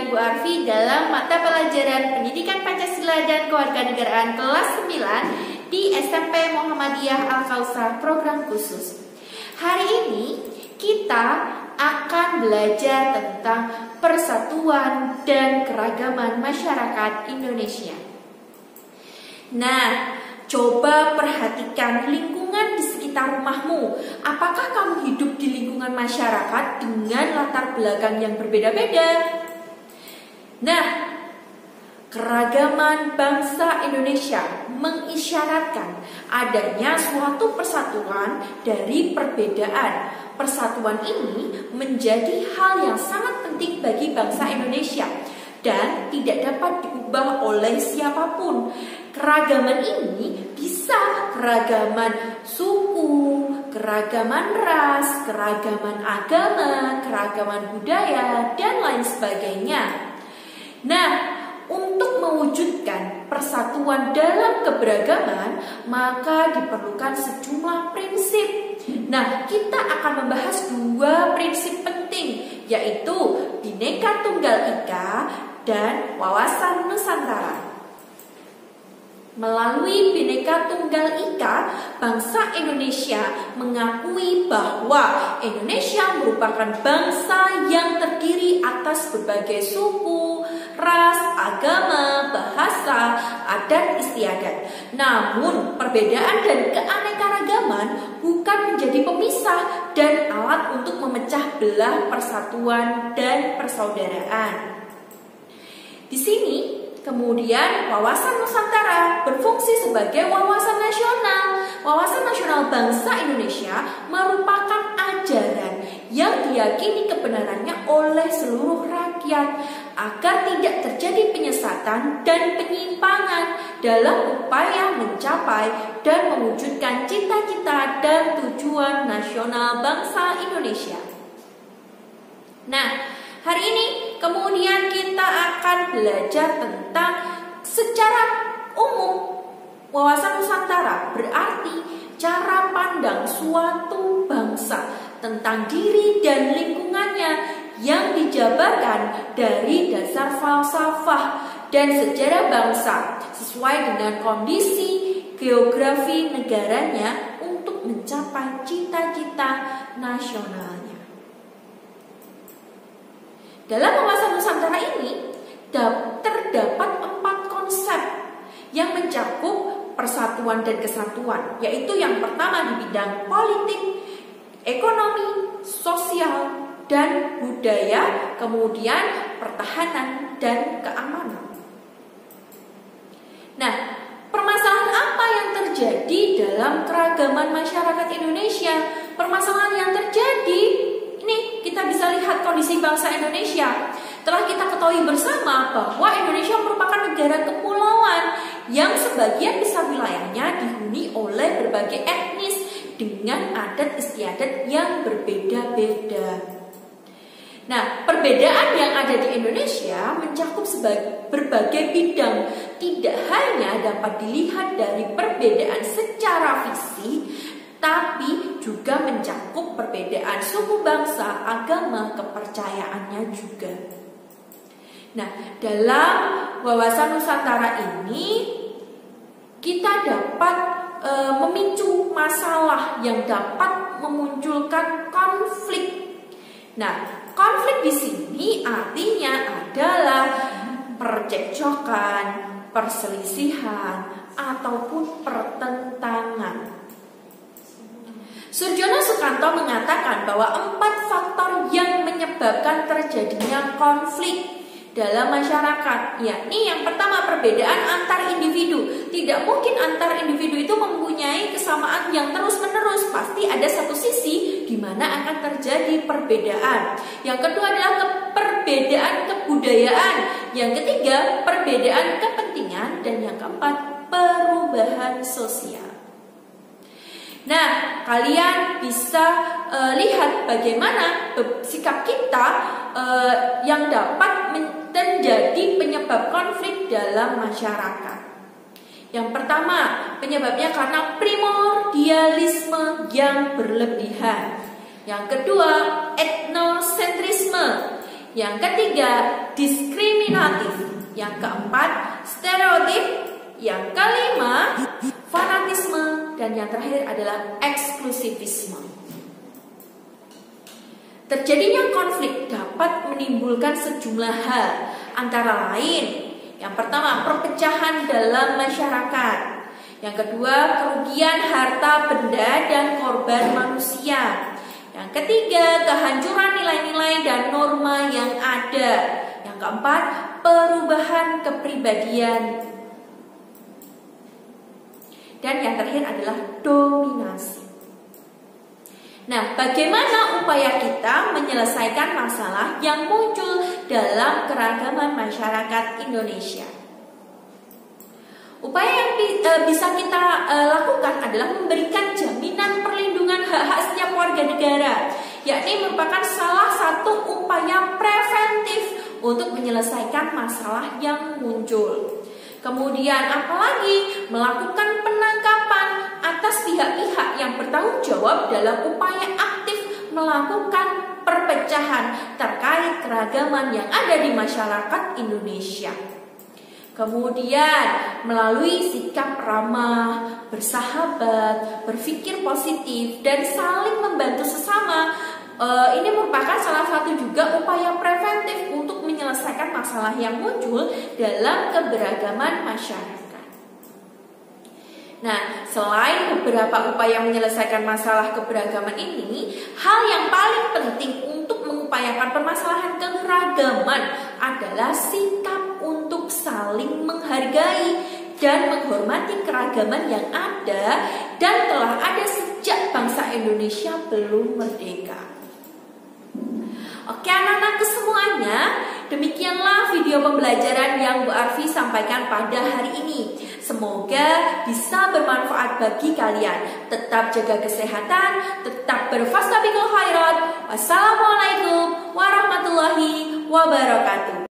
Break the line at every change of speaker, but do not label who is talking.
Ibu Arfi dalam mata pelajaran Pendidikan Pancasila dan Kewarganegaraan kelas 9 di SMP Muhammadiyah Al-Kausar program khusus. Hari ini kita akan belajar tentang persatuan dan keragaman masyarakat Indonesia. Nah, coba perhatikan lingkungan di sekitar rumahmu. Apakah kamu hidup di lingkungan masyarakat dengan latar belakang yang berbeda-beda? Nah, keragaman bangsa Indonesia mengisyaratkan adanya suatu persatuan dari perbedaan. Persatuan ini menjadi hal yang sangat penting bagi bangsa Indonesia dan tidak dapat diubah oleh siapapun. Keragaman ini bisa keragaman suku, keragaman ras, keragaman agama, keragaman budaya, dan lain sebagainya. Nah, untuk mewujudkan persatuan dalam keberagaman, maka diperlukan sejumlah prinsip. Nah, kita akan membahas dua prinsip penting, yaitu Bhinneka Tunggal Ika dan wawasan Nusantara. Melalui Bhinneka Tunggal Ika, bangsa Indonesia mengakui bahwa Indonesia merupakan bangsa yang terdiri atas berbagai suku, ras, agama, bahasa, adat istiadat. Namun, perbedaan dan keanekaragaman bukan menjadi pemisah dan alat untuk memecah belah persatuan dan persaudaraan. Di sini, kemudian wawasan Nusantara berfungsi sebagai wawasan nasional. Wawasan nasional bangsa Indonesia merupakan ajaran yang diyakini kebenarannya oleh seluruh rakyat agar tidak terjadi penyesatan dan penyimpangan dalam upaya mencapai dan mewujudkan cita-cita dan tujuan nasional bangsa Indonesia. Nah, hari ini kemudian kita akan belajar tentang secara umum wawasan Nusantara, berarti cara pandang suatu bangsa tentang diri dan lingkungannya yang dijabarkan dari dasar falsafah dan sejarah bangsa sesuai dengan kondisi geografi negaranya untuk mencapai cita-cita nasionalnya. Dalam wawasan Nusantara ini terdapat 4 konsep yang mencakup persatuan dan kesatuan, yaitu yang pertama di bidang politik, ekonomi, sosial, dan budaya, kemudian pertahanan dan keamanan. Nah, permasalahan apa yang terjadi dalam keragaman masyarakat Indonesia? Permasalahan yang terjadi ini kita bisa lihat kondisi bangsa Indonesia. Telah kita ketahui bersama bahwa Indonesia merupakan negara kepulauan yang sebagian besar wilayahnya dihuni oleh berbagai etnis dengan adat istiadat yang berbeda-beda. Nah, perbedaan yang ada di Indonesia mencakup berbagai bidang. Tidak hanya dapat dilihat dari perbedaan secara fisik, tapi juga mencakup perbedaan suku bangsa, agama, kepercayaannya juga. Nah, dalam wawasan Nusantara ini kita dapat memicu masalah yang dapat memunculkan konflik. Nah, konflik di sini artinya adalah percekcokan, perselisihan, ataupun pertentangan. Surjono Sukanto mengatakan bahwa 4 faktor yang menyebabkan terjadinya konflik dalam masyarakat, yakni yang pertama perbedaan antar individu. Tidak mungkin antar individu itu mempunyai kesamaan yang terus-menerus, pasti ada satu sisi di mana akan terjadi perbedaan. Yang kedua adalah perbedaan kebudayaan, yang ketiga perbedaan kepentingan, dan yang keempat perubahan sosial. Nah, kalian bisa lihat bagaimana sikap kita yang dapat menjadi penyebab konflik dalam masyarakat. Yang pertama, penyebabnya karena primordialisme yang berlebihan. Yang kedua, etnosentrisme. Yang ketiga, diskriminatif. Yang keempat, stereotip. Yang kelima, fanatisme. Dan yang terakhir adalah eksklusivisme. Terjadinya konflik dapat menimbulkan sejumlah hal, antara lain yang pertama, perpecahan dalam masyarakat. Yang kedua, kerugian harta benda dan korban manusia. Yang ketiga, kehancuran nilai-nilai dan norma yang ada. Yang keempat, perubahan kepribadian. Dan yang terakhir adalah dominasi. Nah, bagaimana upaya kita menyelesaikan masalah yang muncul dalam keragaman masyarakat Indonesia? Upaya yang bisa kita lakukan adalah memberikan jaminan perlindungan hak-hak setiap warga negara, yakni merupakan salah satu upaya preventif untuk menyelesaikan masalah yang muncul. Kemudian apalagi melakukan penangkapan atas pihak-pihak yang bertanggung jawab dalam upaya aktif melakukan perpecahan terkait keragaman yang ada di masyarakat Indonesia. Kemudian melalui sikap ramah, bersahabat, berpikir positif, dan saling membantu sesama, ini merupakan salah satu juga upaya preventif untuk menyelesaikan masalah yang muncul dalam keberagaman masyarakat. Nah, selain beberapa upaya menyelesaikan masalah keberagaman ini, hal yang paling penting untuk mengupayakan permasalahan keragaman adalah sikap untuk saling menghargai dan menghormati keragaman yang ada dan telah ada sejak bangsa Indonesia belum merdeka. Oke anak-anakku semuanya, demikianlah video pembelajaran yang Bu Arfi sampaikan pada hari ini. Semoga bisa bermanfaat bagi kalian. Tetap jaga kesehatan, tetap berfastabiqul khairat. Wassalamualaikum warahmatullahi wabarakatuh.